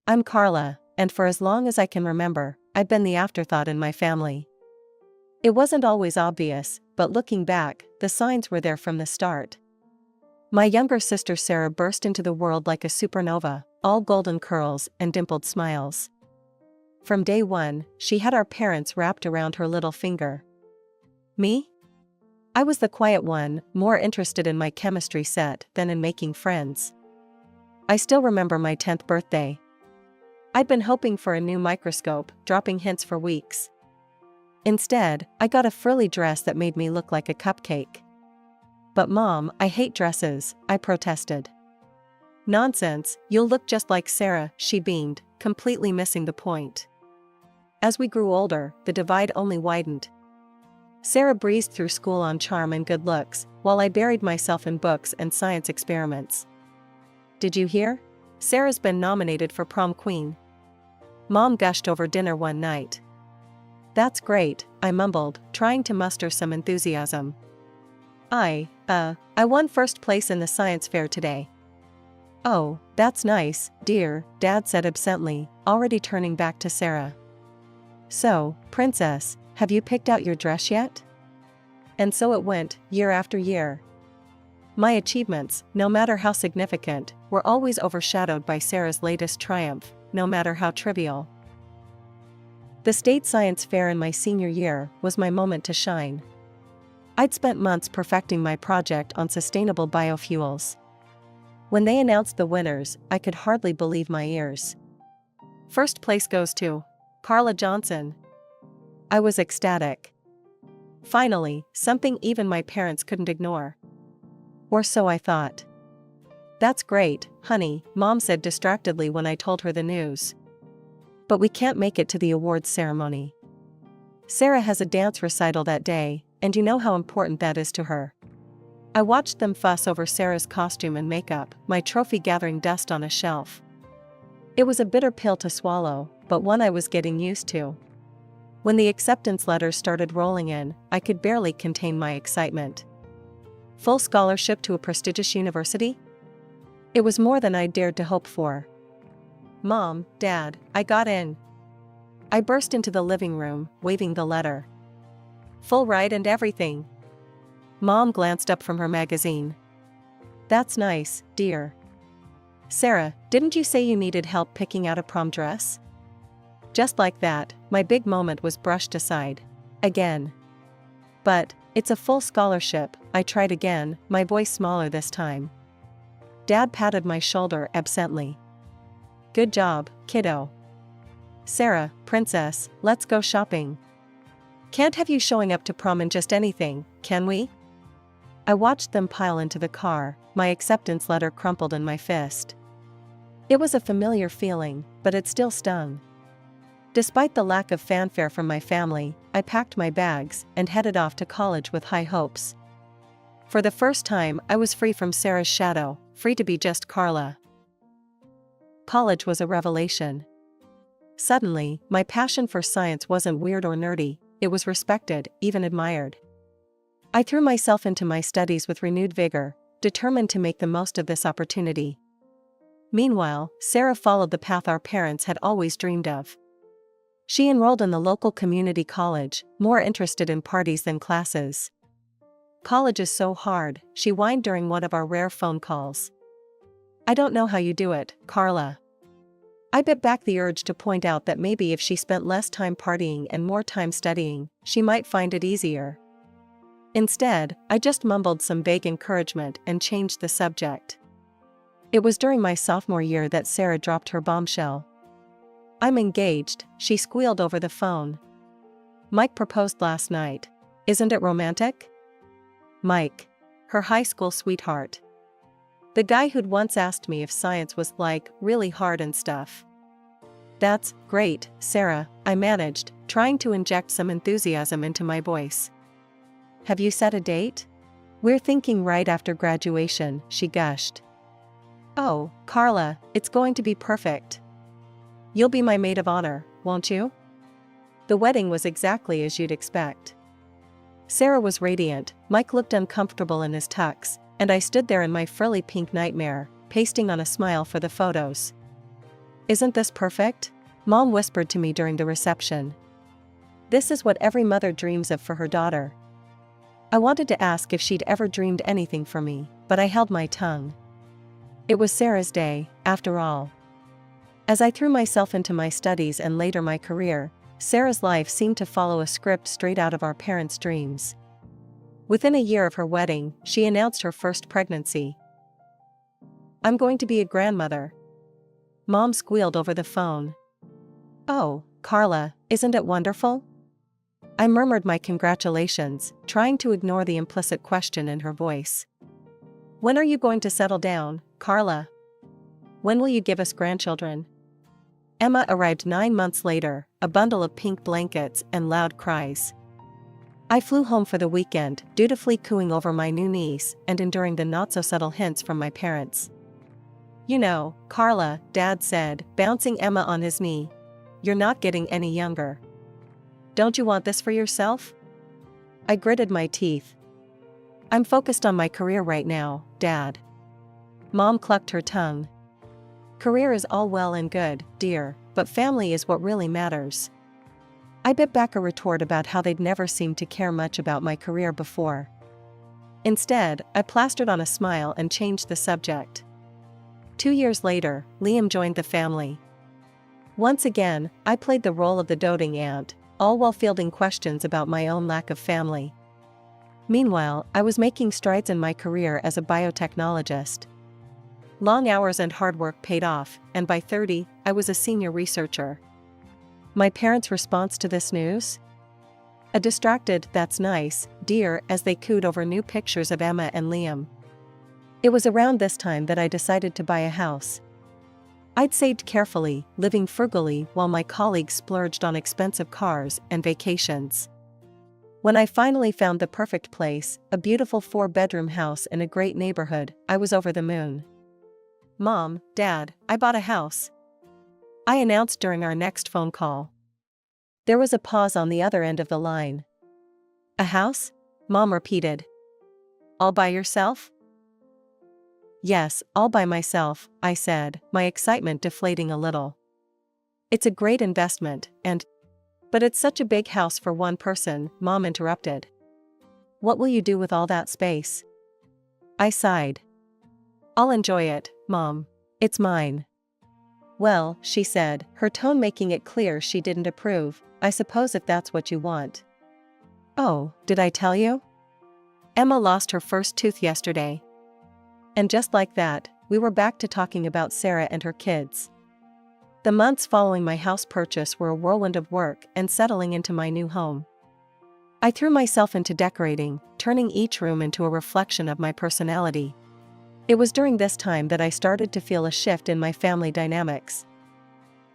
I'm Carla, and for as long as I can remember, I've been the afterthought in my family. It wasn't always obvious, but looking back, the signs were there from the start. My younger sister Sarah burst into the world like a supernova, all golden curls and dimpled smiles. From day one, she had our parents wrapped around her little finger. Me? I was the quiet one, more interested in my chemistry set than in making friends. I still remember my 10th birthday. I'd been hoping for a new microscope, dropping hints for weeks. Instead, I got a frilly dress that made me look like a cupcake. But Mom, I hate dresses, I protested. Nonsense, you'll look just like Sarah, she beamed, completely missing the point. As we grew older, the divide only widened. Sarah breezed through school on charm and good looks, while I buried myself in books and science experiments. Did you hear? Sarah's been nominated for prom queen. Mom gushed over dinner one night. That's great, I mumbled, trying to muster some enthusiasm. I won first place in the science fair today. Oh, that's nice, dear, Dad said absently, already turning back to Sarah. So, Princess, have you picked out your dress yet? And so it went, year after year. My achievements, no matter how significant, were always overshadowed by Sarah's latest triumph, no matter how trivial. The state science fair in my senior year was my moment to shine. I'd spent months perfecting my project on sustainable biofuels. When they announced the winners, I could hardly believe my ears. First place goes to Carla Johnson. I was ecstatic. Finally, something even my parents couldn't ignore. Or so I thought. That's great, honey, Mom said distractedly when I told her the news. But we can't make it to the awards ceremony. Sarah has a dance recital that day, and you know how important that is to her. I watched them fuss over Sarah's costume and makeup, my trophy gathering dust on a shelf. It was a bitter pill to swallow, but one I was getting used to. When the acceptance letters started rolling in, I could barely contain my excitement. Full scholarship to a prestigious university? It was more than I'd dared to hope for. Mom, Dad, I got in. I burst into the living room, waving the letter. Full ride and everything. Mom glanced up from her magazine. That's nice, dear. Sarah, didn't you say you needed help picking out a prom dress? Just like that, my big moment was brushed aside. Again. But, it's a full scholarship, I tried again, my voice smaller this time. Dad patted my shoulder absently. Good job, kiddo. Sarah, Princess, let's go shopping. Can't have you showing up to prom in just anything, can we? I watched them pile into the car, my acceptance letter crumpled in my fist. It was a familiar feeling, but it still stung. Despite the lack of fanfare from my family, I packed my bags and headed off to college with high hopes. For the first time, I was free from Sarah's shadow, free to be just Carla. College was a revelation. Suddenly, my passion for science wasn't weird or nerdy, it was respected, even admired. I threw myself into my studies with renewed vigor, determined to make the most of this opportunity. Meanwhile, Sarah followed the path our parents had always dreamed of. She enrolled in the local community college, more interested in parties than classes. College is so hard, she whined during one of our rare phone calls. I don't know how you do it, Carla. I bit back the urge to point out that maybe if she spent less time partying and more time studying, she might find it easier. Instead, I just mumbled some vague encouragement and changed the subject. It was during my sophomore year that Sarah dropped her bombshell. I'm engaged, she squealed over the phone. Mike proposed last night. Isn't it romantic? Mike. Her high school sweetheart. The guy who'd once asked me if science was like, really hard and stuff. That's great, Sarah, I managed, trying to inject some enthusiasm into my voice. Have you set a date? We're thinking right after graduation, she gushed. Oh, Carla, it's going to be perfect. You'll be my maid of honor, won't you? The wedding was exactly as you'd expect. Sarah was radiant, Mike looked uncomfortable in his tux, and I stood there in my frilly pink nightmare, pasting on a smile for the photos. Isn't this perfect? Mom whispered to me during the reception. This is what every mother dreams of for her daughter. I wanted to ask if she'd ever dreamed anything for me, but I held my tongue. It was Sarah's day, after all. As I threw myself into my studies and later my career, Sarah's life seemed to follow a script straight out of our parents' dreams. Within a year of her wedding, she announced her first pregnancy. "I'm going to be a grandmother." Mom squealed over the phone. "Oh, Carla, isn't it wonderful?" I murmured my congratulations, trying to ignore the implicit question in her voice. "When are you going to settle down, Carla? When will you give us grandchildren?" Emma arrived 9 months later, a bundle of pink blankets and loud cries. I flew home for the weekend, dutifully cooing over my new niece and enduring the not-so-subtle hints from my parents. "You know, Carla," Dad said, bouncing Emma on his knee, "you're not getting any younger. Don't you want this for yourself?" I gritted my teeth. "I'm focused on my career right now, Dad." Mom clucked her tongue. "Career is all well and good, dear, but family is what really matters." I bit back a retort about how they'd never seemed to care much about my career before. Instead, I plastered on a smile and changed the subject. 2 years later, Liam joined the family. Once again, I played the role of the doting aunt, all while fielding questions about my own lack of family. Meanwhile, I was making strides in my career as a biotechnologist. Long hours and hard work paid off, and by 30, I was a senior researcher. My parents' response to this news? A distracted "that's nice, dear," as they cooed over new pictures of Emma and Liam. It was around this time that I decided to buy a house. I'd saved carefully, living frugally while my colleagues splurged on expensive cars and vacations. When I finally found the perfect place, a beautiful 4-bedroom house in a great neighborhood, I was over the moon. "Mom, Dad, I bought a house," I announced during our next phone call. There was a pause on the other end of the line. "A house?" Mom repeated. "All by yourself?" "Yes, all by myself," I said, my excitement deflating a little. "It's a great investment, and—" "But it's such a big house for one person," Mom interrupted. "What will you do with all that space?" I sighed. "I'll enjoy it, Mom. It's mine." "Well," she said, her tone making it clear she didn't approve, "I suppose if that's what you want." "Oh, did I tell you? Emma lost her first tooth yesterday." And just like that, we were back to talking about Sarah and her kids. The months following my house purchase were a whirlwind of work and settling into my new home. I threw myself into decorating, turning each room into a reflection of my personality. It was during this time that I started to feel a shift in my family dynamics.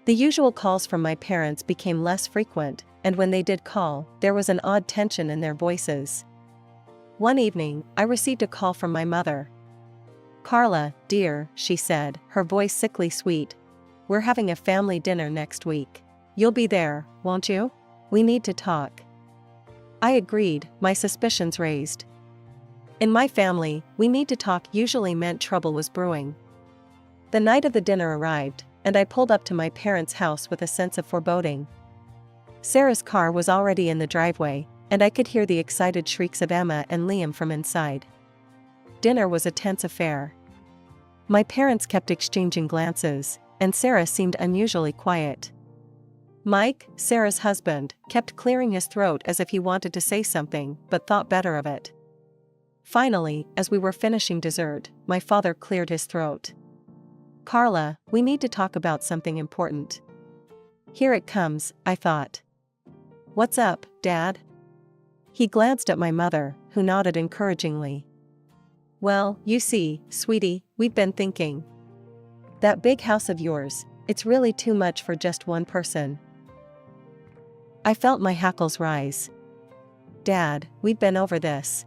The usual calls from my parents became less frequent, and when they did call, there was an odd tension in their voices. One evening, I received a call from my mother. "Carla, dear," she said, her voice sickly sweet, "we're having a family dinner next week. You'll be there, won't you? We need to talk." I agreed, my suspicions raised. In my family, "we need to talk" usually meant trouble was brewing. The night of the dinner arrived, and I pulled up to my parents' house with a sense of foreboding. Sarah's car was already in the driveway, and I could hear the excited shrieks of Emma and Liam from inside. Dinner was a tense affair. My parents kept exchanging glances, and Sarah seemed unusually quiet. Mike, Sarah's husband, kept clearing his throat as if he wanted to say something, but thought better of it. Finally, as we were finishing dessert, my father cleared his throat. "Carla, we need to talk about something important." Here it comes, I thought. "What's up, Dad?" He glanced at my mother, who nodded encouragingly. "Well, you see, sweetie, we've been thinking. That big house of yours, it's really too much for just one person." I felt my hackles rise. "Dad, we've been over this.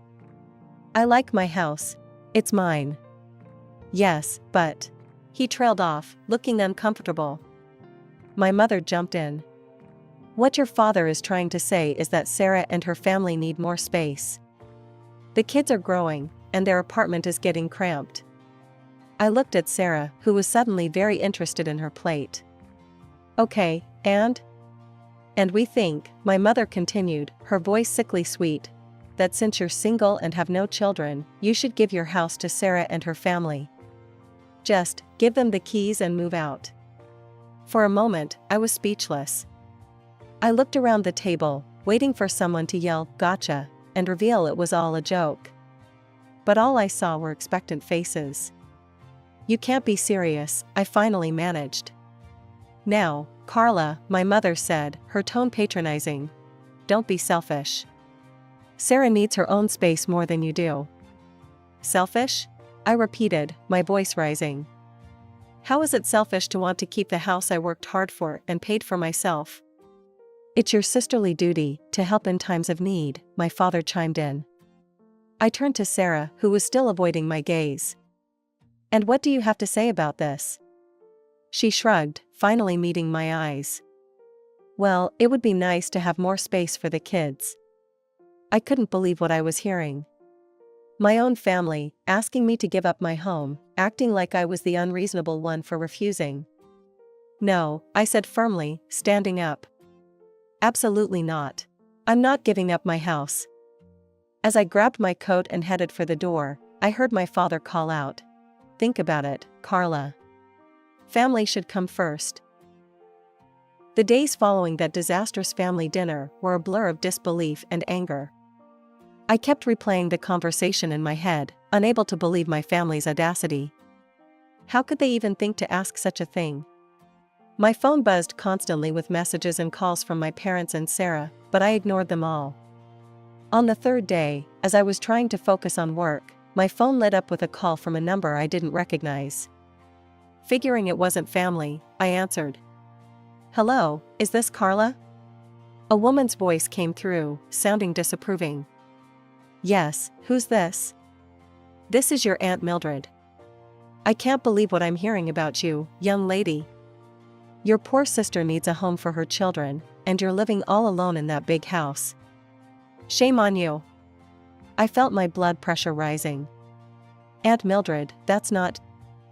I like my house. It's mine." "Yes, but—" He trailed off, looking uncomfortable. My mother jumped in. "What your father is trying to say is that Sarah and her family need more space. The kids are growing, and their apartment is getting cramped." I looked at Sarah, who was suddenly very interested in her plate. Okay, and? And we think, my mother continued, her voice sickly sweet, that since you're single and have no children, you should give your house to Sarah and her family. Just give them the keys and move out. For a moment, I was speechless. I looked around the table, waiting for someone to yell, "Gotcha," and reveal it was all a joke. But all I saw were expectant faces. You can't be serious, I finally managed. Now, Carla, my mother said, her tone patronizing. Don't be selfish. Sarah needs her own space more than you do. Selfish? I repeated, my voice rising. How is it selfish to want to keep the house I worked hard for and paid for myself? It's your sisterly duty to help in times of need, my father chimed in. I turned to Sarah, who was still avoiding my gaze. And what do you have to say about this? She shrugged, finally meeting my eyes. Well, it would be nice to have more space for the kids. I couldn't believe what I was hearing. My own family, asking me to give up my home, acting like I was the unreasonable one for refusing. No, I said firmly, standing up. Absolutely not. I'm not giving up my house. As I grabbed my coat and headed for the door, I heard my father call out. Think about it, Carla. Family should come first. The days following that disastrous family dinner were a blur of disbelief and anger. I kept replaying the conversation in my head, unable to believe my family's audacity. How could they even think to ask such a thing? My phone buzzed constantly with messages and calls from my parents and Sarah, but I ignored them all. On the third day, as I was trying to focus on work, my phone lit up with a call from a number I didn't recognize. Figuring it wasn't family, I answered. Hello, is this Carla? A woman's voice came through, sounding disapproving. Yes, who's this? This is your Aunt Mildred. I can't believe what I'm hearing about you, young lady. Your poor sister needs a home for her children, and you're living all alone in that big house. Shame on you. I felt my blood pressure rising. Aunt Mildred, that's not...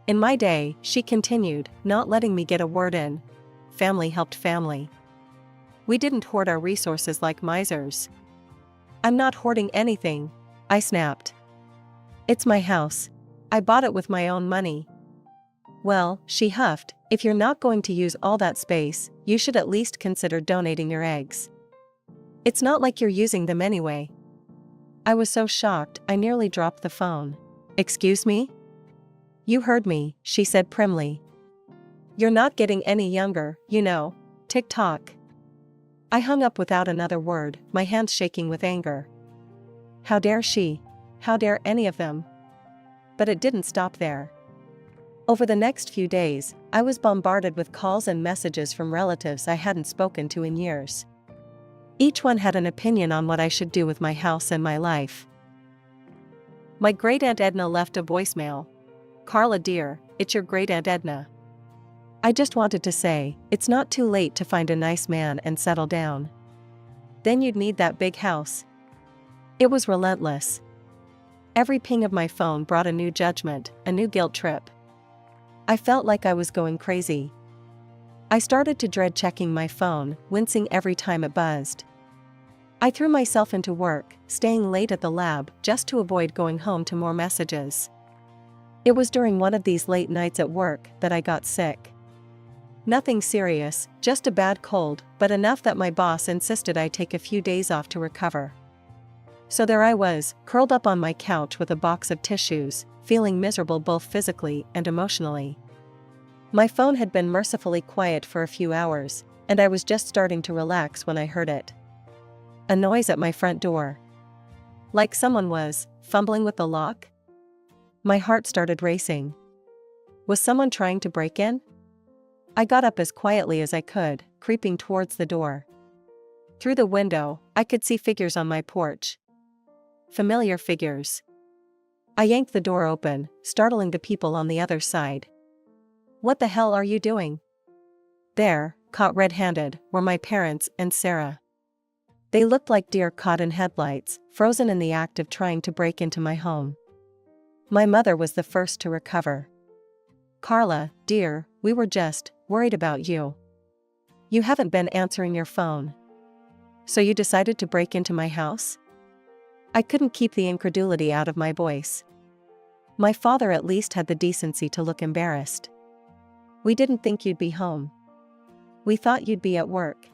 In my day, she continued, not letting me get a word in. Family helped family. We didn't hoard our resources like misers. I'm not hoarding anything, I snapped. It's my house. I bought it with my own money. Well, she huffed, if you're not going to use all that space, you should at least consider donating your eggs. It's not like you're using them anyway. I was so shocked, I nearly dropped the phone. Excuse me? You heard me, she said primly. You're not getting any younger, you know. Tick-tock. I hung up without another word, my hands shaking with anger. How dare she? How dare any of them? But it didn't stop there. Over the next few days, I was bombarded with calls and messages from relatives I hadn't spoken to in years. Each one had an opinion on what I should do with my house and my life. My great-aunt Edna left a voicemail. Carla dear, it's your great-aunt Edna. I just wanted to say, it's not too late to find a nice man and settle down. Then you'd need that big house. It was relentless. Every ping of my phone brought a new judgment, a new guilt trip. I felt like I was going crazy. I started to dread checking my phone, wincing every time it buzzed. I threw myself into work, staying late at the lab just to avoid going home to more messages. It was during one of these late nights at work that I got sick. Nothing serious, just a bad cold, but enough that my boss insisted I take a few days off to recover. So there I was, curled up on my couch with a box of tissues, feeling miserable both physically and emotionally. My phone had been mercifully quiet for a few hours, and I was just starting to relax when I heard it. A noise at my front door. Like someone was fumbling with the lock. My heart started racing. Was someone trying to break in? I got up as quietly as I could, creeping towards the door. Through the window, I could see figures on my porch. Familiar figures. I yanked the door open, startling the people on the other side. What the hell are you doing? There, caught red-handed, were my parents and Sarah. They looked like deer caught in headlights, frozen in the act of trying to break into my home. My mother was the first to recover. Carla, dear, we were just worried about you. You haven't been answering your phone. So you decided to break into my house? I couldn't keep the incredulity out of my voice. My father at least had the decency to look embarrassed. We didn't think you'd be home. We thought you'd be at work.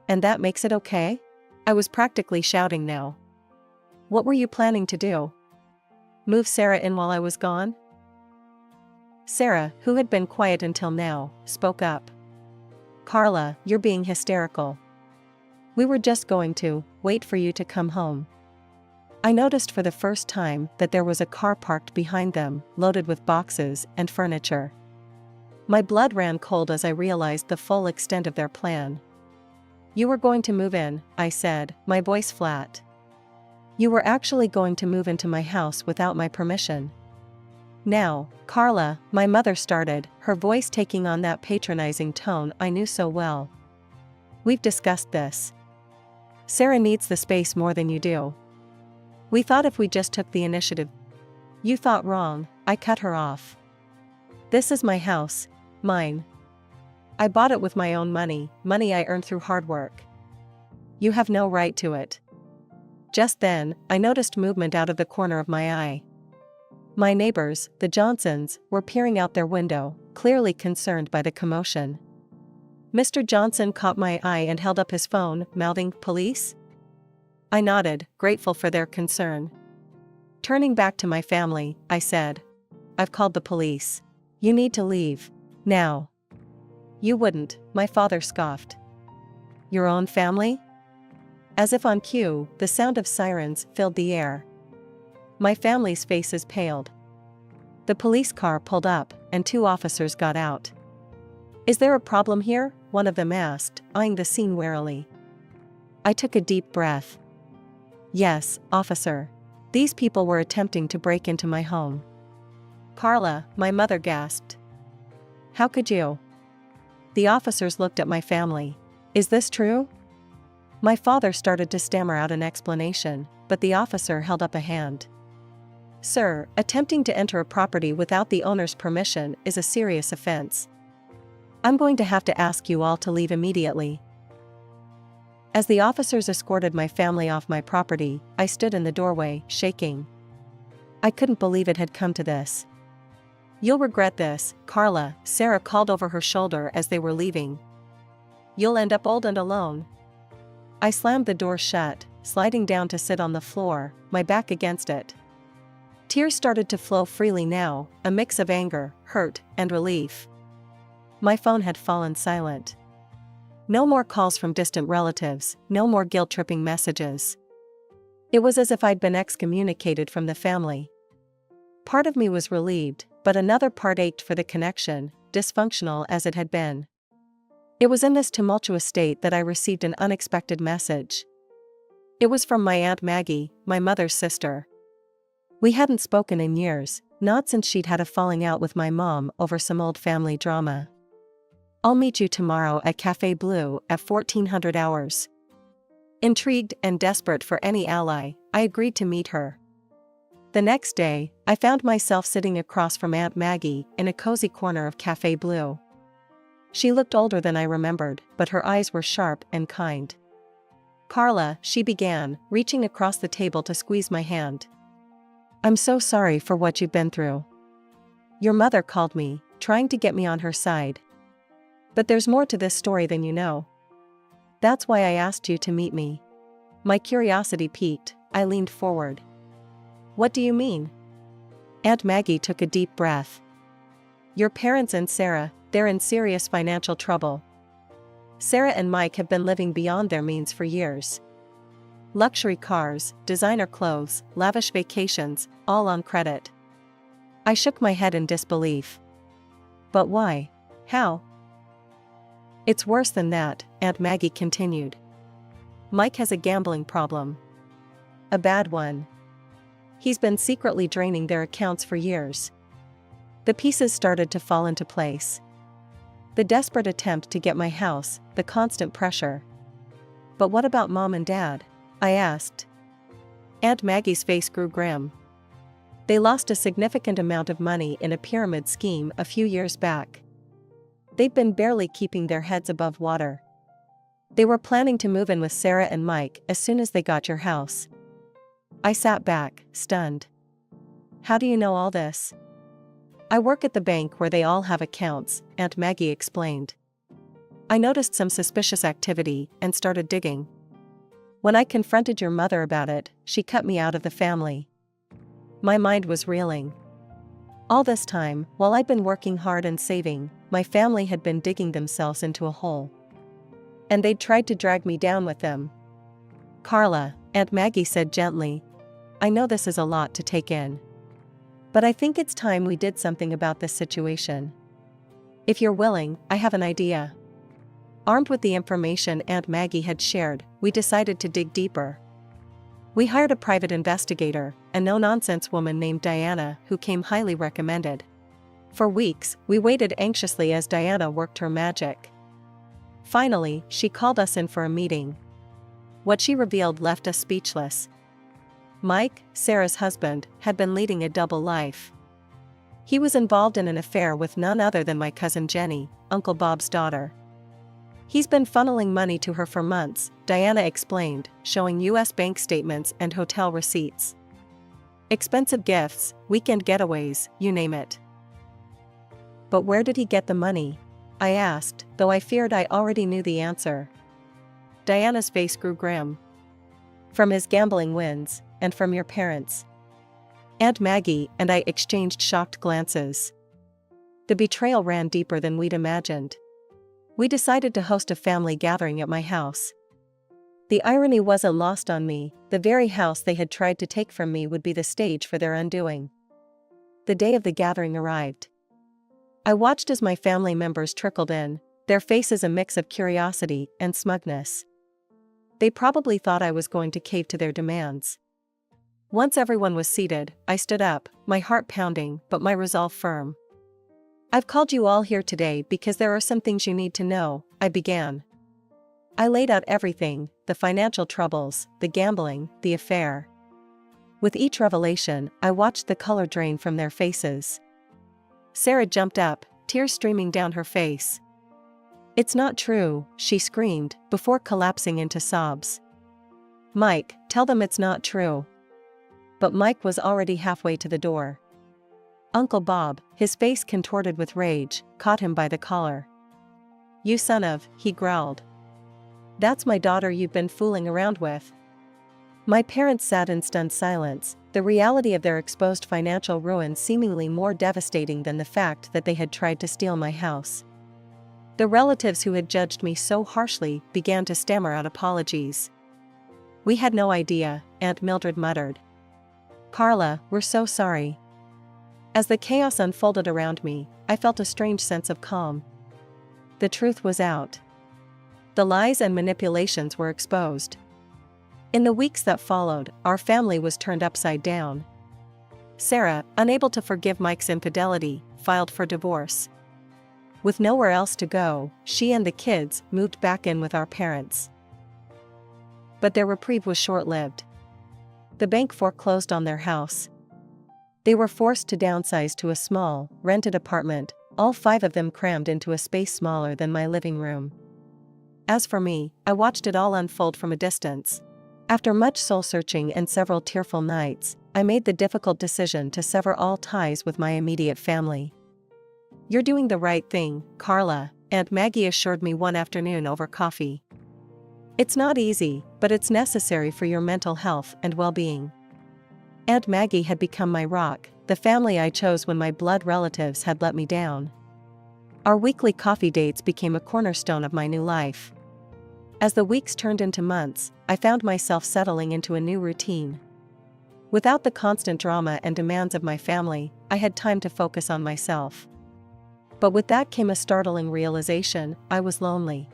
And that makes it okay? I was practically shouting now. What were you planning to do? Move Sarah in while I was gone? Sarah, who had been quiet until now, spoke up. Carla, you're being hysterical. We were just going to wait for you to come home. I noticed for the first time that there was a car parked behind them, loaded with boxes and furniture. My blood ran cold as I realized the full extent of their plan. You were going to move in, I said, my voice flat. You were actually going to move into my house without my permission. Now, Carla, my mother started, her voice taking on that patronizing tone I knew so well. We've discussed this. Sarah needs the space more than you do. We thought if we just took the initiative. You thought wrong, I cut her off. This is my house, mine. I bought it with my own money, money I earned through hard work. You have no right to it. Just then, I noticed movement out of the corner of my eye. My neighbors, the Johnsons, were peering out their window, clearly concerned by the commotion. Mr. Johnson caught my eye and held up his phone, mouthing, "Police?" I nodded, grateful for their concern. Turning back to my family, I said, "I've called the police. You need to leave. Now." "You wouldn't," my father scoffed. "Your own family?" As if on cue, the sound of sirens filled the air. My family's faces paled. The police car pulled up, and 2 officers got out. "Is there a problem here?" one of them asked, eyeing the scene warily. I took a deep breath. "Yes, officer. These people were attempting to break into my home." "Carla," my mother gasped. "How could you?" The officers looked at my family. "Is this true?" My father started to stammer out an explanation, but the officer held up a hand. "Sir, attempting to enter a property without the owner's permission is a serious offense. I'm going to have to ask you all to leave immediately." As the officers escorted my family off my property, I stood in the doorway, shaking. I couldn't believe it had come to this. "You'll regret this, Carla," Sarah called over her shoulder as they were leaving. "You'll end up old and alone." I slammed the door shut, sliding down to sit on the floor, my back against it. Tears started to flow freely now, a mix of anger, hurt, and relief. My phone had fallen silent. No more calls from distant relatives, no more guilt-tripping messages. It was as if I'd been excommunicated from the family. Part of me was relieved, but another part ached for the connection, dysfunctional as it had been. It was in this tumultuous state that I received an unexpected message. It was from my Aunt Maggie, my mother's sister. We hadn't spoken in years, not since she'd had a falling out with my mom over some old family drama. "I'll meet you tomorrow at Café Bleu at 1400 hours." Intrigued and desperate for any ally, I agreed to meet her. The next day, I found myself sitting across from Aunt Maggie in a cozy corner of Café Bleu. She looked older than I remembered, but her eyes were sharp and kind. "Carla," she began, reaching across the table to squeeze my hand. "I'm so sorry for what you've been through. Your mother called me, trying to get me on her side. But there's more to this story than you know. That's why I asked you to meet me." My curiosity piqued, I leaned forward. "What do you mean?" Aunt Maggie took a deep breath. "Your parents and Sarah, they're in serious financial trouble. Sarah and Mike have been living beyond their means for years. Luxury cars, designer clothes, lavish vacations, all on credit." I shook my head in disbelief. "But why? How?" "It's worse than that," Aunt Maggie continued. "Mike has a gambling problem. A bad one. He's been secretly draining their accounts for years." The pieces started to fall into place. The desperate attempt to get my house, the constant pressure. "But what about Mom and Dad?" I asked. Aunt Maggie's face grew grim. "They lost a significant amount of money in a pyramid scheme a few years back. They'd been barely keeping their heads above water. They were planning to move in with Sarah and Mike as soon as they got your house. I sat back, stunned. How do you know all this? I work at the bank where they all have accounts, Aunt Maggie explained. I noticed some suspicious activity and started digging. When I confronted your mother about it, she cut me out of the family. My mind was reeling. All this time, while I'd been working hard and saving, my family had been digging themselves into a hole. And they'd tried to drag me down with them. Carla, Aunt Maggie said gently, I know this is a lot to take in. But I think it's time we did something about this situation. If you're willing, I have an idea. Armed with the information Aunt Maggie had shared, we decided to dig deeper. We hired a private investigator, a no-nonsense woman named Diana who came highly recommended. For weeks, we waited anxiously as Diana worked her magic. Finally, she called us in for a meeting. What she revealed left us speechless. Mike, Sarah's husband, had been leading a double life. He was involved in an affair with none other than my cousin Jenny, Uncle Bob's daughter. He's been funneling money to her for months, Diana explained, showing U.S. bank statements and hotel receipts. Expensive gifts, weekend getaways, you name it. But where did he get the money? I asked, though I feared I already knew the answer. Diana's face grew grim. From his gambling wins, and from your parents. Aunt Maggie and I exchanged shocked glances. The betrayal ran deeper than we'd imagined. We decided to host a family gathering at my house. The irony wasn't lost on me, the very house they had tried to take from me would be the stage for their undoing. The day of the gathering arrived. I watched as my family members trickled in, their faces a mix of curiosity and smugness. They probably thought I was going to cave to their demands. Once everyone was seated, I stood up, my heart pounding but my resolve firm. I've called you all here today because there are some things you need to know, I began. I laid out everything, the financial troubles, the gambling, the affair. With each revelation, I watched the color drain from their faces. Sarah jumped up, tears streaming down her face. It's not true, she screamed, before collapsing into sobs. Mike, tell them it's not true. But Mike was already halfway to the door. Uncle Bob, his face contorted with rage, caught him by the collar. You son of, he growled. That's my daughter you've been fooling around with. My parents sat in stunned silence, the reality of their exposed financial ruin seemingly more devastating than the fact that they had tried to steal my house. The relatives who had judged me so harshly began to stammer out apologies. We had no idea, Aunt Mildred muttered. Carla, we're so sorry. As the chaos unfolded around me, I felt a strange sense of calm. The truth was out. The lies and manipulations were exposed. In the weeks that followed, our family was turned upside down. Sarah, unable to forgive Mike's infidelity, filed for divorce. With nowhere else to go, she and the kids moved back in with our parents. But their reprieve was short-lived. The bank foreclosed on their house. They were forced to downsize to a small, rented apartment, all 5 of them crammed into a space smaller than my living room. As for me, I watched it all unfold from a distance. After much soul-searching and several tearful nights, I made the difficult decision to sever all ties with my immediate family. You're doing the right thing, Carla, Aunt Maggie assured me one afternoon over coffee. It's not easy, but it's necessary for your mental health and well-being. Aunt Maggie had become my rock, the family I chose when my blood relatives had let me down. Our weekly coffee dates became a cornerstone of my new life. As the weeks turned into months, I found myself settling into a new routine. Without the constant drama and demands of my family, I had time to focus on myself. But with that came a startling realization: I was lonely.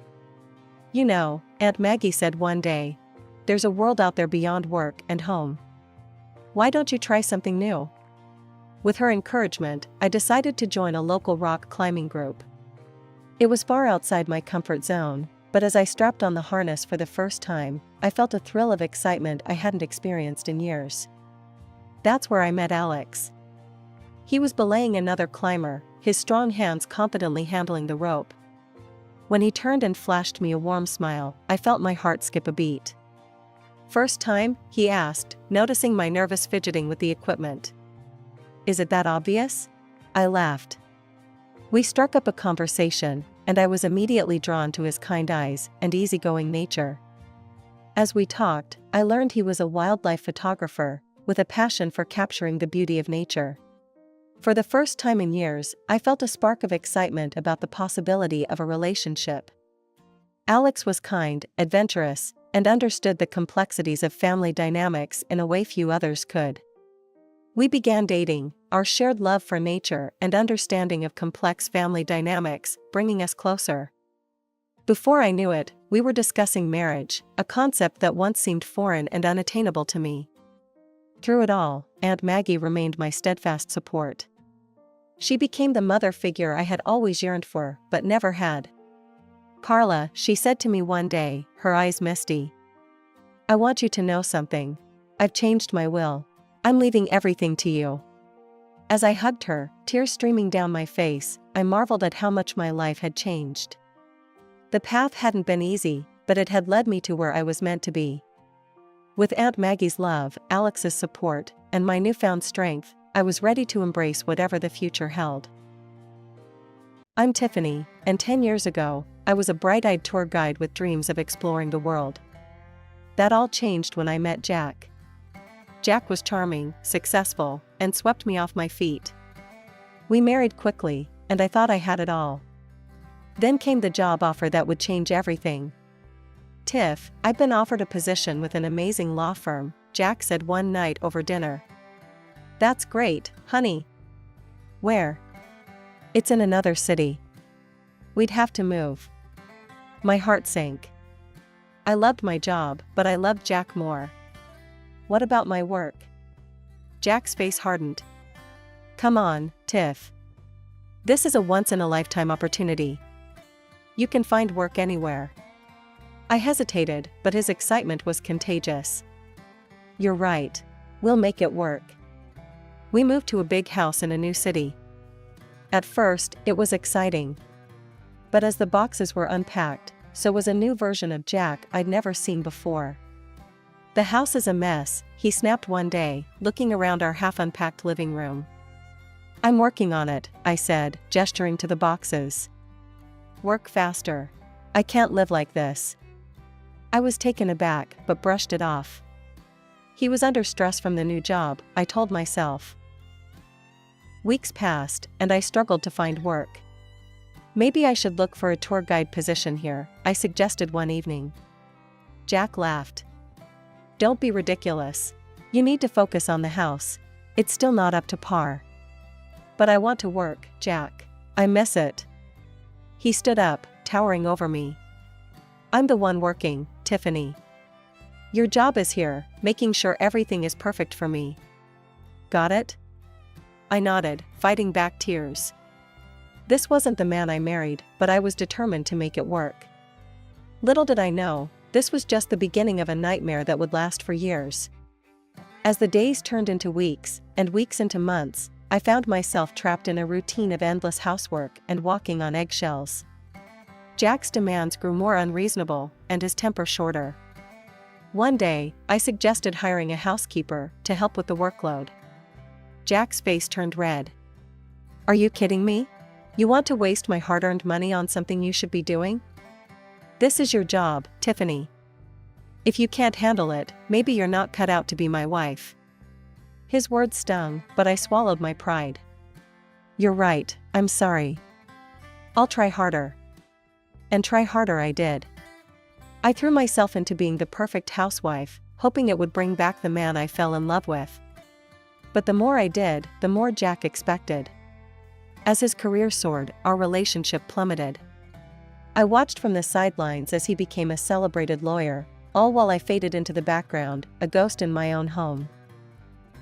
You know, Aunt Maggie said one day, there's a world out there beyond work and home. Why don't you try something new? With her encouragement, I decided to join a local rock climbing group. It was far outside my comfort zone, but as I strapped on the harness for the first time, I felt a thrill of excitement I hadn't experienced in years. That's where I met Alex. He was belaying another climber, his strong hands confidently handling the rope. When he turned and flashed me a warm smile, I felt my heart skip a beat. "First time?" he asked, noticing my nervous fidgeting with the equipment. "Is it that obvious?" I laughed. We struck up a conversation, and I was immediately drawn to his kind eyes and easygoing nature. As we talked, I learned he was a wildlife photographer, with a passion for capturing the beauty of nature. For the first time in years, I felt a spark of excitement about the possibility of a relationship. Alex was kind, adventurous, and understood the complexities of family dynamics in a way few others could. We began dating, our shared love for nature and understanding of complex family dynamics bringing us closer. Before I knew it, we were discussing marriage, a concept that once seemed foreign and unattainable to me. Through it all, Aunt Maggie remained my steadfast support. She became the mother figure I had always yearned for, but never had. "Carla," she said to me one day, her eyes misty. "I want you to know something. I've changed my will. I'm leaving everything to you." As I hugged her, tears streaming down my face, I marveled at how much my life had changed. The path hadn't been easy, but it had led me to where I was meant to be. With Aunt Maggie's love, Alex's support, and my newfound strength, I was ready to embrace whatever the future held. I'm Tiffany, and 10 years ago, I was a bright-eyed tour guide with dreams of exploring the world. That all changed when I met Jack. Jack was charming, successful, and swept me off my feet. We married quickly, and I thought I had it all. Then came the job offer that would change everything. "Tiff, I've been offered a position with an amazing law firm," Jack said one night over dinner. "That's great, honey." "Where?" "It's in another city." "We'd have to move." My heart sank. I loved my job, but I loved Jack more. "What about my work?" Jack's face hardened. "Come on, Tiff. This is a once-in-a-lifetime opportunity. You can find work anywhere." I hesitated, but his excitement was contagious. "You're right. We'll make it work." We moved to a big house in a new city. At first, it was exciting. But as the boxes were unpacked, so was a new version of Jack I'd never seen before. "The house is a mess," he snapped one day, looking around our half-unpacked living room. "I'm working on it," I said, gesturing to the boxes. "Work faster. I can't live like this." I was taken aback, but brushed it off. He was under stress from the new job, I told myself. Weeks passed, and I struggled to find work. "Maybe I should look for a tour guide position here," I suggested one evening. Jack laughed. "Don't be ridiculous. You need to focus on the house. It's still not up to par." "But I want to work, Jack. I miss it." He stood up, towering over me. "I'm the one working, Tiffany. Your job is here, making sure everything is perfect for me. Got it?" I nodded, fighting back tears. This wasn't the man I married, but I was determined to make it work. Little did I know, this was just the beginning of a nightmare that would last for years. As the days turned into weeks, and weeks into months, I found myself trapped in a routine of endless housework and walking on eggshells. Jack's demands grew more unreasonable, and his temper shorter. One day, I suggested hiring a housekeeper to help with the workload. Jack's face turned red. "Are you kidding me? You want to waste my hard-earned money on something you should be doing? This is your job, Tiffany. If you can't handle it, maybe you're not cut out to be my wife." His words stung, but I swallowed my pride. "You're right, I'm sorry. I'll try harder." And try harder I did. I threw myself into being the perfect housewife, hoping it would bring back the man I fell in love with. But the more I did, the more Jack expected. As his career soared, our relationship plummeted. I watched from the sidelines as he became a celebrated lawyer, all while I faded into the background, a ghost in my own home.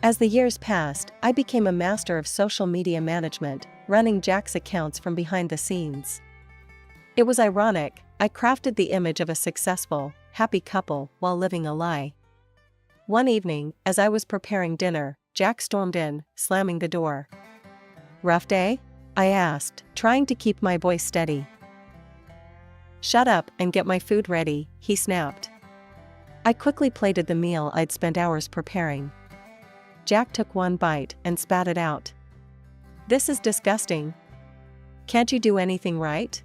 As the years passed, I became a master of social media management, running Jack's accounts from behind the scenes. It was ironic, I crafted the image of a successful, happy couple while living a lie. One evening, as I was preparing dinner, Jack stormed in, slamming the door. "Rough day?" I asked, trying to keep my voice steady. "Shut up and get my food ready," he snapped. I quickly plated the meal I'd spent hours preparing. Jack took one bite and spat it out. "This is disgusting. Can't you do anything right?"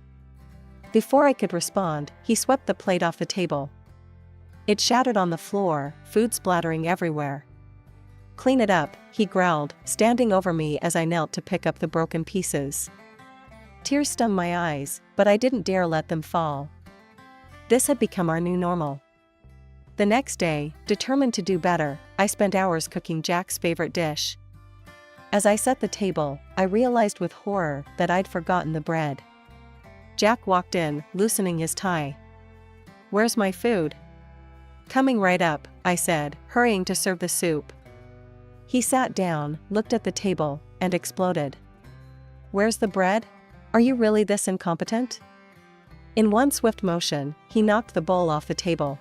Before I could respond, he swept the plate off the table. It shattered on the floor, food splattering everywhere. "Clean it up," he growled, standing over me as I knelt to pick up the broken pieces. Tears stung my eyes, but I didn't dare let them fall. This had become our new normal. The next day, determined to do better, I spent hours cooking Jack's favorite dish. As I set the table, I realized with horror that I'd forgotten the bread. Jack walked in, loosening his tie. "Where's my food?" "Coming right up," I said, hurrying to serve the soup. He sat down, looked at the table, and exploded. "Where's the bread? Are you really this incompetent?" In one swift motion, he knocked the bowl off the table.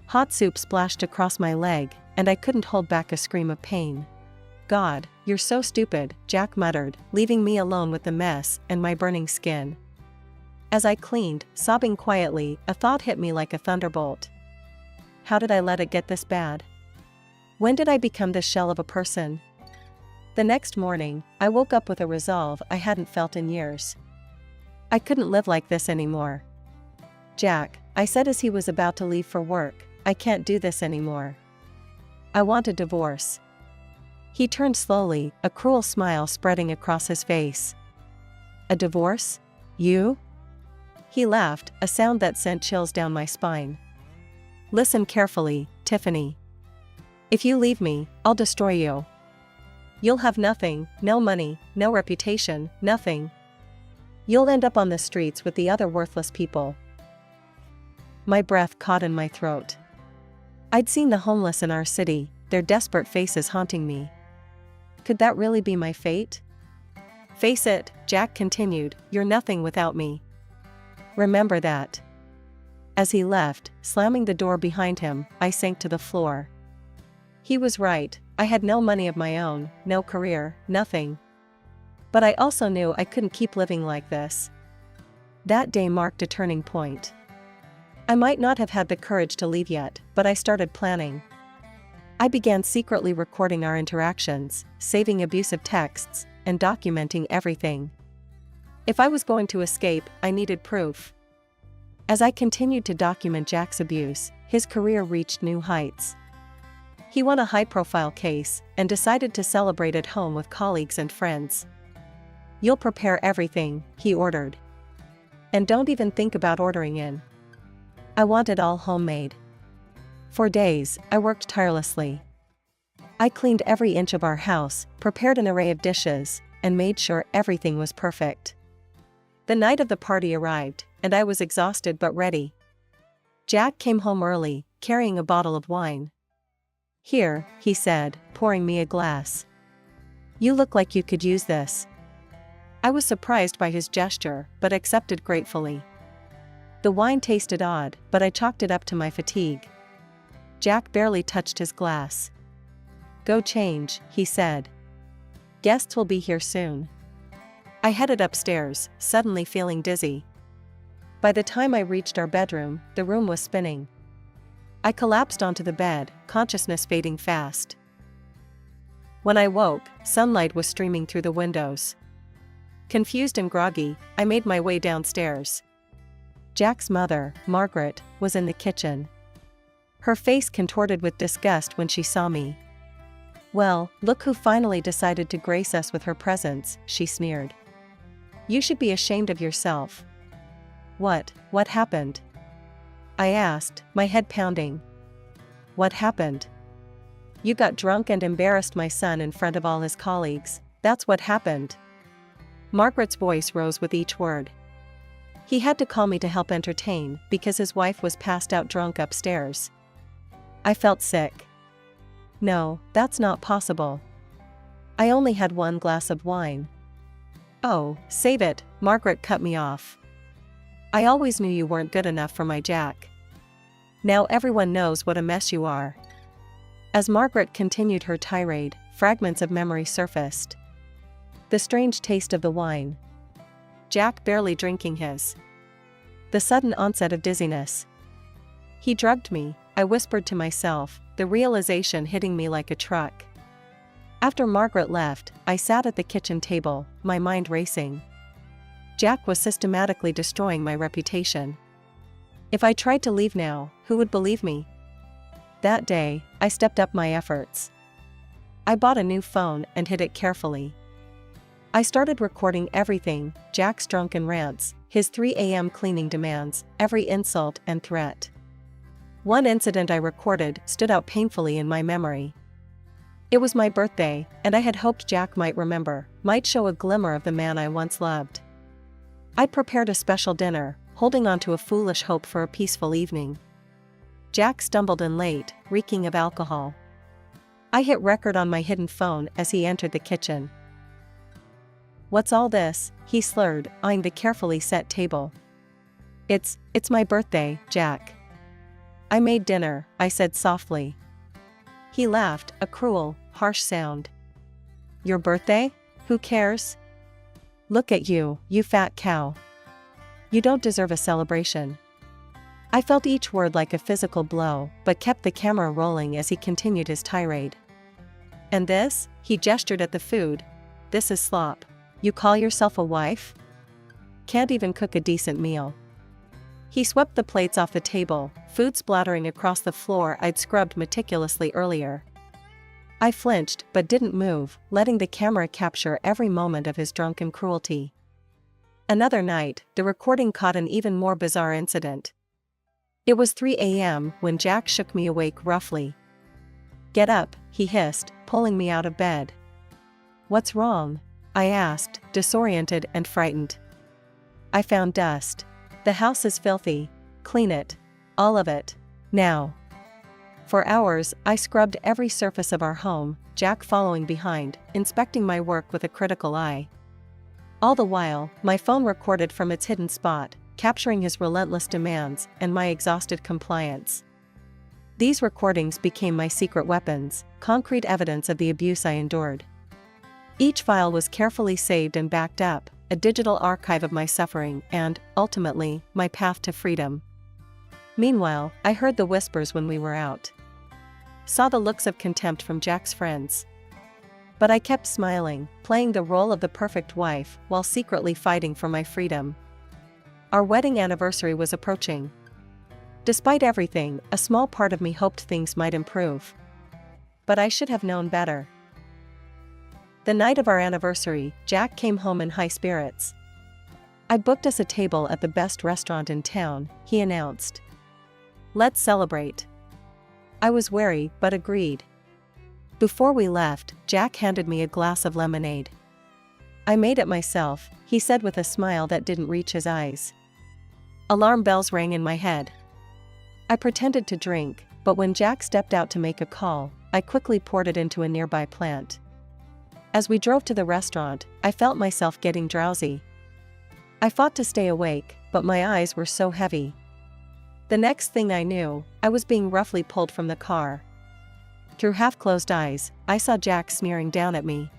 Hot soup splashed across my leg, and I couldn't hold back a scream of pain. "God, you're so stupid," Jack muttered, leaving me alone with the mess and my burning skin. As I cleaned, sobbing quietly, a thought hit me like a thunderbolt. How did I let it get this bad? When did I become this shell of a person? The next morning, I woke up with a resolve I hadn't felt in years. I couldn't live like this anymore. "Jack," I said as he was about to leave for work, "I can't do this anymore. I want a divorce." He turned slowly, a cruel smile spreading across his face. "A divorce? You?" He laughed, a sound that sent chills down my spine. "Listen carefully, Tiffany. If you leave me, I'll destroy you. You'll have nothing, no money, no reputation, nothing. You'll end up on the streets with the other worthless people." My breath caught in my throat. I'd seen the homeless in our city, their desperate faces haunting me. Could that really be my fate? "Face it," Jack continued, "you're nothing without me. Remember that." As he left, slamming the door behind him, I sank to the floor. He was right, I had no money of my own, no career, nothing. But I also knew I couldn't keep living like this. That day marked a turning point. I might not have had the courage to leave yet, but I started planning. I began secretly recording our interactions, saving abusive texts, and documenting everything. If I was going to escape, I needed proof. As I continued to document Jack's abuse, his career reached new heights. He won a high-profile case, and decided to celebrate at home with colleagues and friends. "You'll prepare everything," he ordered. "And don't even think about ordering in. I want it all homemade." For days, I worked tirelessly. I cleaned every inch of our house, prepared an array of dishes, and made sure everything was perfect. The night of the party arrived, and I was exhausted but ready. Jack came home early, carrying a bottle of wine. "Here," he said, pouring me a glass. "You look like you could use this." I was surprised by his gesture, but accepted gratefully. The wine tasted odd, but I chalked it up to my fatigue. Jack barely touched his glass. "Go change," he said. "Guests will be here soon." I headed upstairs, suddenly feeling dizzy. By the time I reached our bedroom, the room was spinning. I collapsed onto the bed, consciousness fading fast. When I woke, sunlight was streaming through the windows. Confused and groggy, I made my way downstairs. Jack's mother, Margaret, was in the kitchen. Her face contorted with disgust when she saw me. "Well, look who finally decided to grace us with her presence," she sneered. "You should be ashamed of yourself." What happened?" I asked, my head pounding. "What happened? You got drunk and embarrassed my son in front of all his colleagues, that's what happened." Margaret's voice rose with each word. "He had to call me to help entertain, because his wife was passed out drunk upstairs." I felt sick. "No, that's not possible. I only had one glass of wine." "Oh, save it," Margaret cut me off. "I always knew you weren't good enough for my Jack. Now everyone knows what a mess you are." As Margaret continued her tirade, fragments of memory surfaced. The strange taste of the wine. Jack barely drinking his. The sudden onset of dizziness. He drugged me, I whispered to myself, the realization hitting me like a truck. After Margaret left, I sat at the kitchen table, my mind racing. Jack was systematically destroying my reputation. If I tried to leave now, who would believe me? That day, I stepped up my efforts. I bought a new phone and hid it carefully. I started recording everything, Jack's drunken rants, his 3 a.m. cleaning demands, every insult and threat. One incident I recorded stood out painfully in my memory. It was my birthday, and I had hoped Jack might remember, might show a glimmer of the man I once loved. I'd prepared a special dinner, holding on to a foolish hope for a peaceful evening. Jack stumbled in late, reeking of alcohol. I hit record on my hidden phone as he entered the kitchen. "What's all this?" he slurred, eyeing the carefully set table. It's my birthday, Jack." "I made dinner," I said softly. He laughed, a cruel, harsh sound. "Your birthday? Who cares? Look at you, you fat cow. You don't deserve a celebration." I felt each word like a physical blow, but kept the camera rolling as he continued his tirade. "And this?" he gestured at the food. "This is slop. You call yourself a wife? Can't even cook a decent meal." He swept the plates off the table, food splattering across the floor I'd scrubbed meticulously earlier. I flinched but didn't move, letting the camera capture every moment of his drunken cruelty. Another night, the recording caught an even more bizarre incident. It was 3 a.m. when Jack shook me awake roughly. "Get up," he hissed, pulling me out of bed. "What's wrong?" I asked, disoriented and frightened. "I found dust. The house is filthy. Clean it. All of it. Now." For hours, I scrubbed every surface of our home, Jack following behind, inspecting my work with a critical eye. All the while, my phone recorded from its hidden spot, capturing his relentless demands and my exhausted compliance. These recordings became my secret weapons, concrete evidence of the abuse I endured. Each file was carefully saved and backed up, a digital archive of my suffering and, ultimately, my path to freedom. Meanwhile, I heard the whispers when we were out. Saw the looks of contempt from Jack's friends. But I kept smiling, playing the role of the perfect wife while secretly fighting for my freedom. Our wedding anniversary was approaching. Despite everything, a small part of me hoped things might improve. But I should have known better. The night of our anniversary, Jack came home in high spirits. "I booked us a table at the best restaurant in town," he announced. "Let's celebrate." I was wary, but agreed. Before we left, Jack handed me a glass of lemonade. "I made it myself," he said with a smile that didn't reach his eyes. Alarm bells rang in my head. I pretended to drink, but when Jack stepped out to make a call, I quickly poured it into a nearby plant. As we drove to the restaurant, I felt myself getting drowsy. I fought to stay awake, but my eyes were so heavy. The next thing I knew, I was being roughly pulled from the car. Through half-closed eyes, I saw Jack sneering down at me.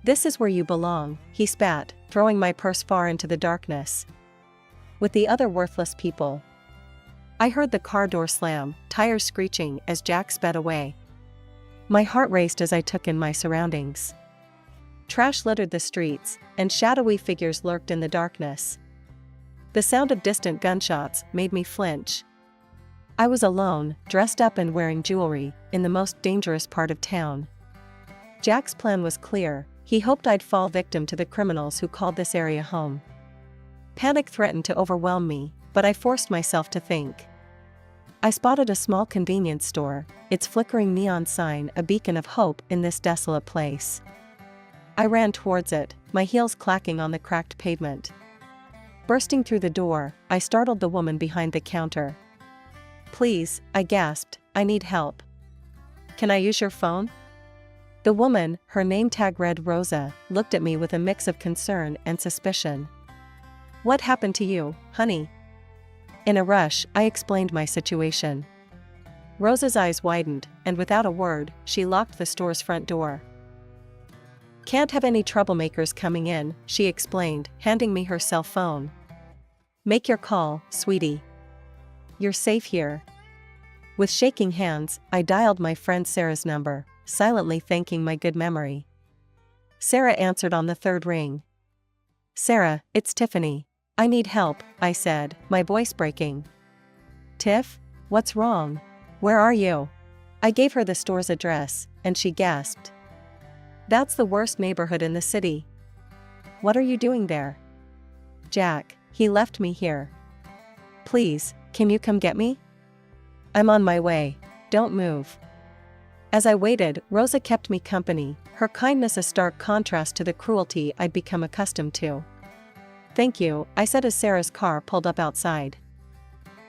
"This is where you belong," he spat, throwing my purse far into the darkness. "With the other worthless people." I heard the car door slam, tires screeching as Jack sped away. My heart raced as I took in my surroundings. Trash littered the streets, and shadowy figures lurked in the darkness. The sound of distant gunshots made me flinch. I was alone, dressed up and wearing jewelry, in the most dangerous part of town. Jack's plan was clear. He hoped I'd fall victim to the criminals who called this area home. Panic threatened to overwhelm me, but I forced myself to think. I spotted a small convenience store, its flickering neon sign a beacon of hope in this desolate place. I ran towards it, my heels clacking on the cracked pavement. Bursting through the door, I startled the woman behind the counter. "Please," I gasped, "I need help. Can I use your phone?" The woman, her name tag read Rosa, looked at me with a mix of concern and suspicion. "What happened to you, honey?" In a rush, I explained my situation. Rosa's eyes widened, and without a word, she locked the store's front door. Can't have any troublemakers coming in, she explained, handing me her cell phone. Make your call, sweetie. You're safe here. With shaking hands, I dialed my friend Sarah's number, silently thanking my good memory. Sarah answered on the third ring. Sarah, it's Tiffany. I need help, I said, my voice breaking. Tiff? What's wrong? Where are you? I gave her the store's address, and she gasped. That's the worst neighborhood in the city. What are you doing there? Jack, he left me here. Please, can you come get me? I'm on my way. Don't move. As I waited, Rosa kept me company, her kindness a stark contrast to the cruelty I'd become accustomed to. Thank you, I said as Sarah's car pulled up outside.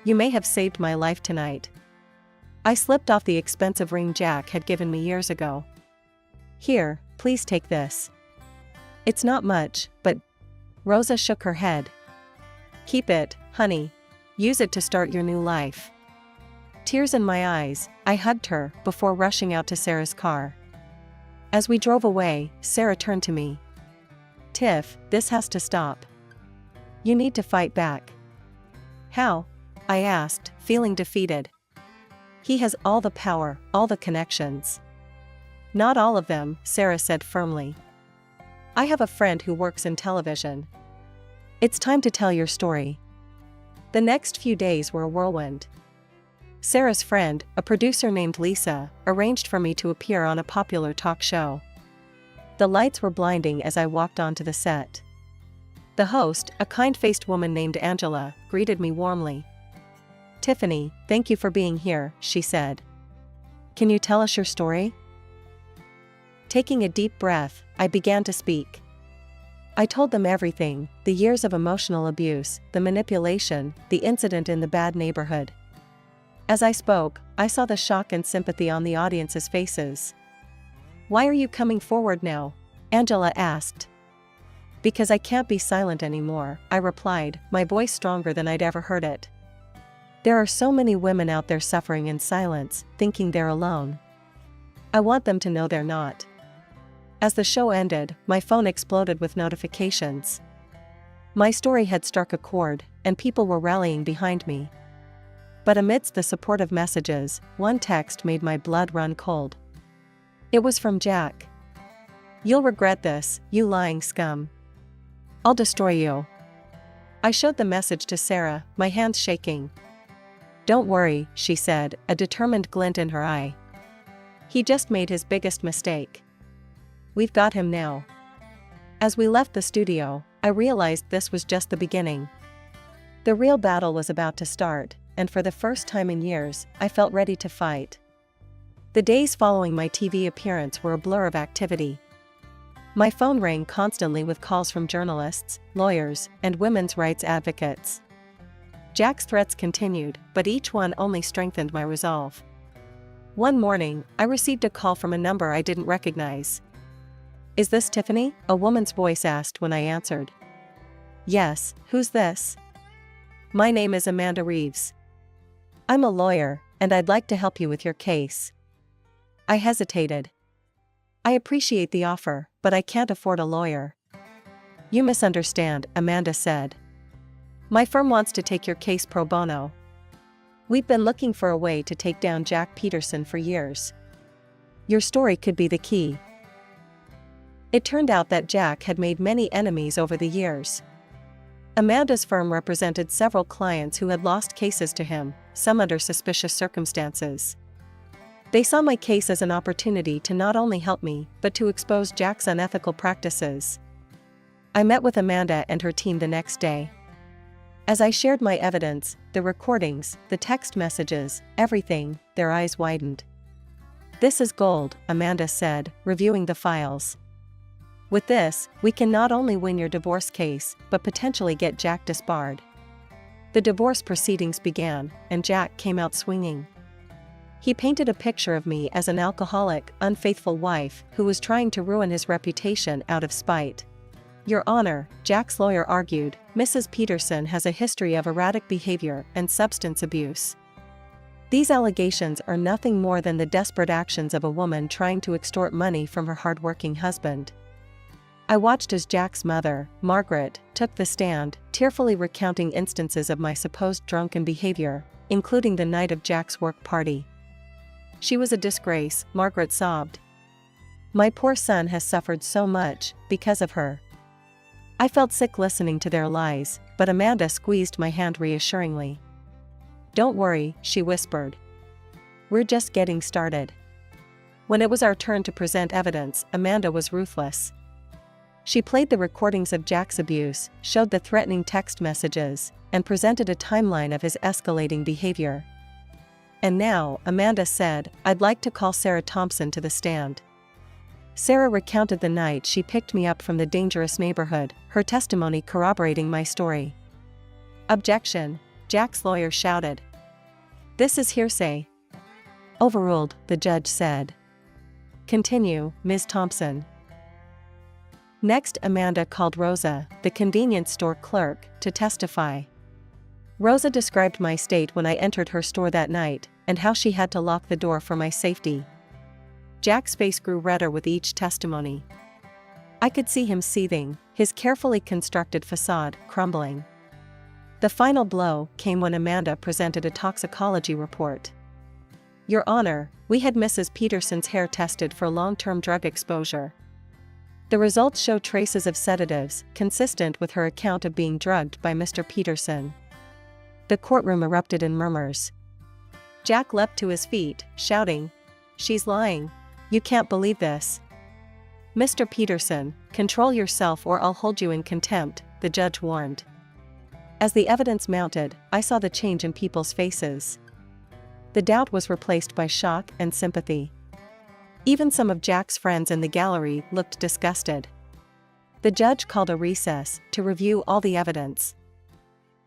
You may have saved my life tonight. I slipped off the expensive ring Jack had given me years ago. Here, please take this. It's not much, but... Rosa shook her head. Keep it, honey. Use it to start your new life. Tears in my eyes, I hugged her before rushing out to Sarah's car. As we drove away, Sarah turned to me. Tiff, this has to stop. You need to fight back. How? I asked, feeling defeated. He has all the power, all the connections. Not all of them, Sarah said firmly. I have a friend who works in television. It's time to tell your story. The next few days were a whirlwind. Sarah's friend, a producer named Lisa, arranged for me to appear on a popular talk show. The lights were blinding as I walked onto the set. The host, a kind-faced woman named Angela, greeted me warmly. Tiffany, thank you for being here, she said. Can you tell us your story? Taking a deep breath, I began to speak. I told them everything, the years of emotional abuse, the manipulation, the incident in the bad neighborhood. As I spoke, I saw the shock and sympathy on the audience's faces. Why are you coming forward now? Angela asked. Because I can't be silent anymore, I replied, my voice stronger than I'd ever heard it. There are so many women out there suffering in silence, thinking they're alone. I want them to know they're not. As the show ended, my phone exploded with notifications. My story had struck a chord, and people were rallying behind me. But amidst the supportive messages, one text made my blood run cold. It was from Jack. You'll regret this, you lying scum. I'll destroy you. I showed the message to Sarah, my hands shaking. Don't worry, she said, a determined glint in her eye. He just made his biggest mistake. We've got him now. As we left the studio, I realized this was just the beginning. The real battle was about to start, and for the first time in years, I felt ready to fight. The days following my TV appearance were a blur of activity. My phone rang constantly with calls from journalists, lawyers, and women's rights advocates. Jack's threats continued, but each one only strengthened my resolve. One morning, I received a call from a number I didn't recognize. Is this Tiffany? A woman's voice asked when I answered. Yes, who's this? My name is Amanda Reeves. I'm a lawyer, and I'd like to help you with your case. I hesitated. I appreciate the offer, but I can't afford a lawyer. You misunderstand, Amanda said. My firm wants to take your case pro bono. We've been looking for a way to take down Jack Peterson for years. Your story could be the key. It turned out that Jack had made many enemies over the years. Amanda's firm represented several clients who had lost cases to him, some under suspicious circumstances. They saw my case as an opportunity to not only help me, but to expose Jack's unethical practices. I met with Amanda and her team the next day. As I shared my evidence, the recordings, the text messages, everything, their eyes widened. This is gold, Amanda said, reviewing the files. With this, we can not only win your divorce case, but potentially get Jack disbarred. The divorce proceedings began, and Jack came out swinging. He painted a picture of me as an alcoholic, unfaithful wife who was trying to ruin his reputation out of spite. Your Honor, Jack's lawyer argued, Mrs. Peterson has a history of erratic behavior and substance abuse. These allegations are nothing more than the desperate actions of a woman trying to extort money from her hardworking husband. I watched as Jack's mother, Margaret, took the stand, tearfully recounting instances of my supposed drunken behavior, including the night of Jack's work party. She was a disgrace, Margaret sobbed. My poor son has suffered so much, because of her. I felt sick listening to their lies, but Amanda squeezed my hand reassuringly. Don't worry, she whispered. We're just getting started. When it was our turn to present evidence, Amanda was ruthless. She played the recordings of Jack's abuse, showed the threatening text messages, and presented a timeline of his escalating behavior. And now, Amanda said, I'd like to call Sarah Thompson to the stand. Sarah recounted the night she picked me up from the dangerous neighborhood, her testimony corroborating my story. Objection, Jack's lawyer shouted. This is hearsay. Overruled, the judge said. Continue, Ms. Thompson. Next, Amanda called Rosa, the convenience store clerk, to testify. Rosa described my state when I entered her store that night, and how she had to lock the door for my safety. Jack's face grew redder with each testimony. I could see him seething, his carefully constructed facade crumbling. The final blow came when Amanda presented a toxicology report. Your Honor, we had Mrs. Peterson's hair tested for long-term drug exposure. The results show traces of sedatives, consistent with her account of being drugged by Mr. Peterson. The courtroom erupted in murmurs. Jack leapt to his feet, shouting, She's lying. You can't believe this. Mr. Peterson, control yourself or I'll hold you in contempt, the judge warned. As the evidence mounted, I saw the change in people's faces. The doubt was replaced by shock and sympathy. Even some of Jack's friends in the gallery looked disgusted. The judge called a recess to review all the evidence.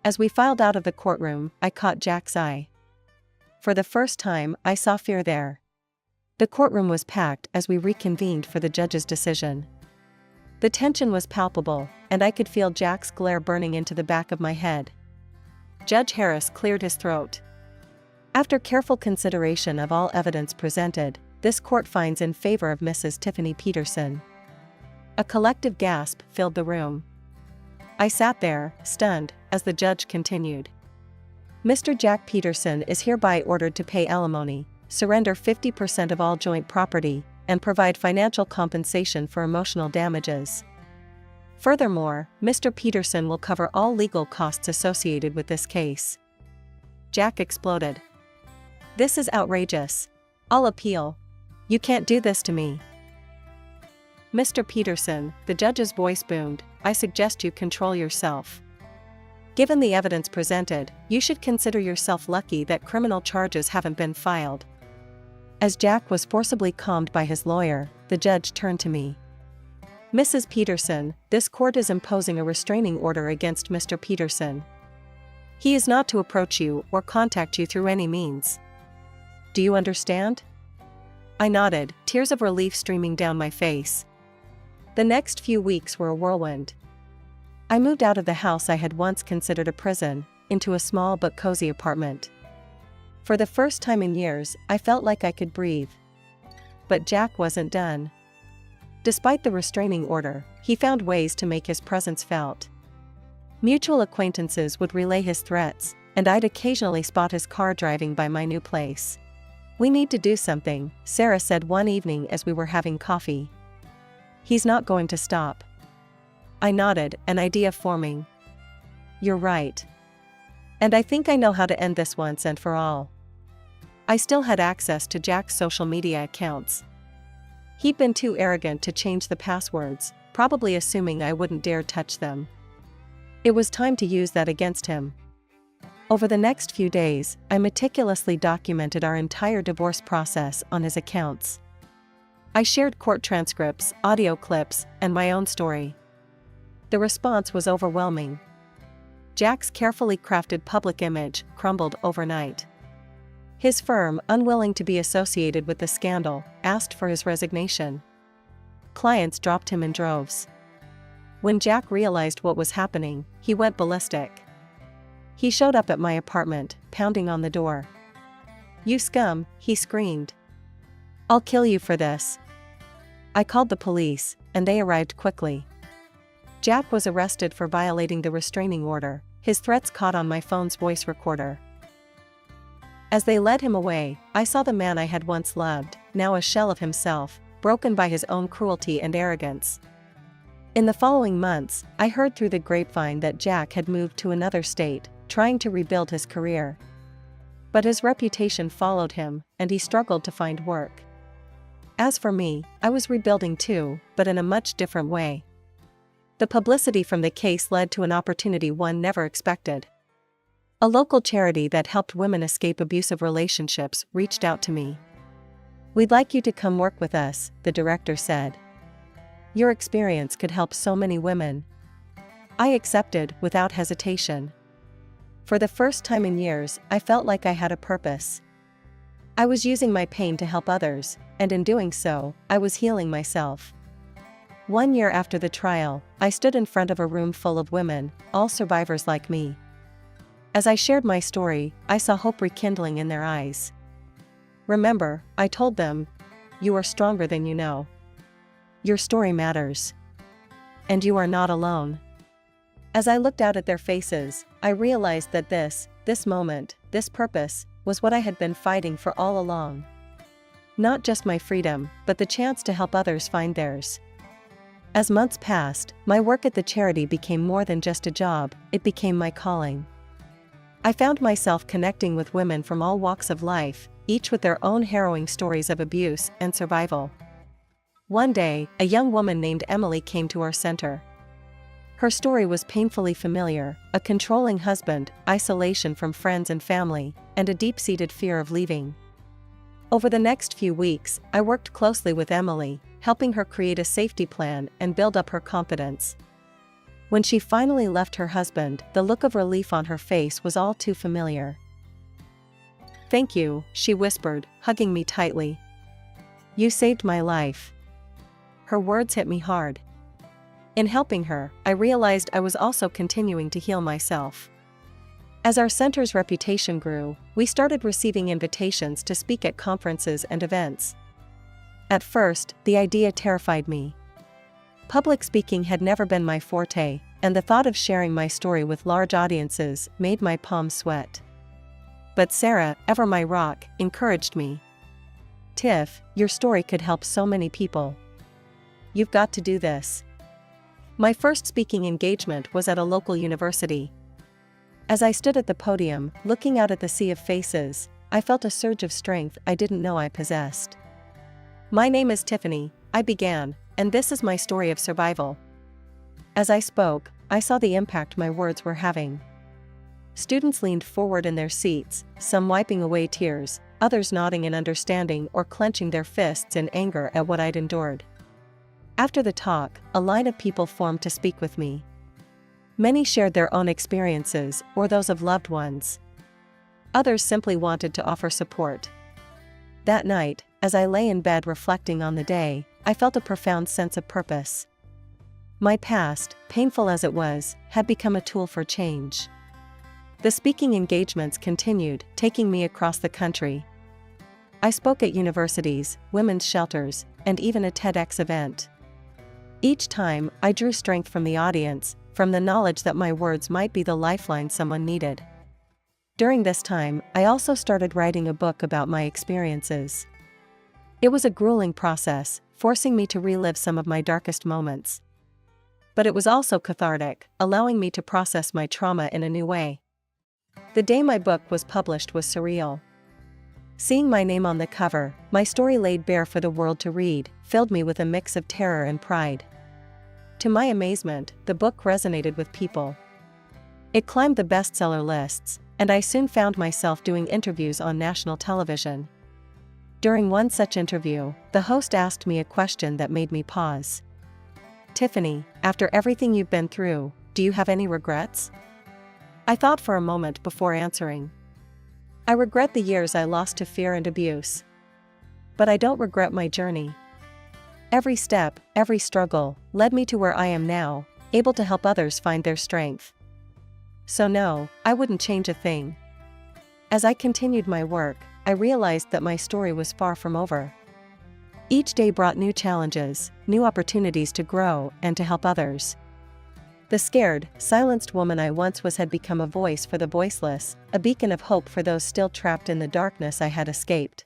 As we filed out of the courtroom, I caught Jack's eye. For the first time, I saw fear there. The courtroom was packed as we reconvened for the judge's decision. The tension was palpable, and I could feel Jack's glare burning into the back of my head. Judge Harris cleared his throat. After careful consideration of all evidence presented, this court finds in favor of Mrs. Tiffany Peterson. A collective gasp filled the room. I sat there, stunned, as the judge continued. Mr. Jack Peterson is hereby ordered to pay alimony, surrender 50% of all joint property, and provide financial compensation for emotional damages. Furthermore, Mr. Peterson will cover all legal costs associated with this case. Jack exploded. This is outrageous. I'll appeal. You can't do this to me. Mr. Peterson, the judge's voice boomed, I suggest you control yourself. Given the evidence presented, you should consider yourself lucky that criminal charges haven't been filed. As Jack was forcibly calmed by his lawyer, the judge turned to me. Mrs. Peterson, this court is imposing a restraining order against Mr. Peterson. He is not to approach you or contact you through any means. Do you understand? I nodded, tears of relief streaming down my face. The next few weeks were a whirlwind. I moved out of the house I had once considered a prison, into a small but cozy apartment. For the first time in years, I felt like I could breathe. But Jack wasn't done. Despite the restraining order, he found ways to make his presence felt. Mutual acquaintances would relay his threats, and I'd occasionally spot his car driving by my new place. We need to do something, Sarah said one evening as we were having coffee. He's not going to stop. I nodded, an idea forming. You're right. And I think I know how to end this once and for all. I still had access to Jack's social media accounts. He'd been too arrogant to change the passwords, probably assuming I wouldn't dare touch them. It was time to use that against him. Over the next few days, I meticulously documented our entire divorce process on his accounts. I shared court transcripts, audio clips, and my own story. The response was overwhelming. Jack's carefully crafted public image crumbled overnight. His firm, unwilling to be associated with the scandal, asked for his resignation. Clients dropped him in droves. When Jack realized what was happening, he went ballistic. He showed up at my apartment, pounding on the door. You scum, he screamed. I'll kill you for this. I called the police, and they arrived quickly. Jack was arrested for violating the restraining order, his threats caught on my phone's voice recorder. As they led him away, I saw the man I had once loved, now a shell of himself, broken by his own cruelty and arrogance. In the following months, I heard through the grapevine that Jack had moved to another state, trying to rebuild his career. But his reputation followed him, and he struggled to find work. As for me, I was rebuilding too, but in a much different way. The publicity from the case led to an opportunity one never expected. A local charity that helped women escape abusive relationships reached out to me. "We'd like you to come work with us," the director said. "Your experience could help so many women." I accepted without hesitation. For the first time in years, I felt like I had a purpose. I was using my pain to help others, and in doing so, I was healing myself. 1 year after the trial, I stood in front of a room full of women, all survivors like me. As I shared my story, I saw hope rekindling in their eyes. "Remember," I told them, "you are stronger than you know. Your story matters. And you are not alone." As I looked out at their faces, I realized that this moment, this purpose, was what I had been fighting for all along. Not just my freedom, but the chance to help others find theirs. As months passed, my work at the charity became more than just a job, it became my calling. I found myself connecting with women from all walks of life, each with their own harrowing stories of abuse and survival. One day, a young woman named Emily came to our center. Her story was painfully familiar: a controlling husband, isolation from friends and family, and a deep-seated fear of leaving. Over the next few weeks, I worked closely with Emily, helping her create a safety plan and build up her confidence. When she finally left her husband, the look of relief on her face was all too familiar. "Thank you," she whispered, hugging me tightly. "You saved my life." Her words hit me hard. In helping her, I realized I was also continuing to heal myself. As our center's reputation grew, we started receiving invitations to speak at conferences and events. At first, the idea terrified me. Public speaking had never been my forte, and the thought of sharing my story with large audiences made my palms sweat. But Sarah, ever my rock, encouraged me. "Tiff, your story could help so many people. You've got to do this." My first speaking engagement was at a local university. As I stood at the podium, looking out at the sea of faces, I felt a surge of strength I didn't know I possessed. "My name is Tiffany," I began, "and this is my story of survival." As I spoke, I saw the impact my words were having. Students leaned forward in their seats, some wiping away tears, others nodding in understanding or clenching their fists in anger at what I'd endured. After the talk, a line of people formed to speak with me. Many shared their own experiences or those of loved ones. Others simply wanted to offer support. That night, as I lay in bed reflecting on the day, I felt a profound sense of purpose. My past, painful as it was, had become a tool for change. The speaking engagements continued, taking me across the country. I spoke at universities, women's shelters, and even a TEDx event. Each time, I drew strength from the audience, from the knowledge that my words might be the lifeline someone needed. During this time, I also started writing a book about my experiences. It was a grueling process, forcing me to relive some of my darkest moments. But it was also cathartic, allowing me to process my trauma in a new way. The day my book was published was surreal. Seeing my name on the cover, my story laid bare for the world to read, filled me with a mix of terror and pride. To my amazement, the book resonated with people. It climbed the bestseller lists, and I soon found myself doing interviews on national television. During one such interview, the host asked me a question that made me pause. "Tiffany, after everything you've been through, do you have any regrets?" I thought for a moment before answering. "I regret the years I lost to fear and abuse. But I don't regret my journey. Every step, every struggle, led me to where I am now, able to help others find their strength. So no, I wouldn't change a thing." As I continued my work, I realized that my story was far from over. Each day brought new challenges, new opportunities to grow and to help others. The scared, silenced woman I once was had become a voice for the voiceless, a beacon of hope for those still trapped in the darkness I had escaped.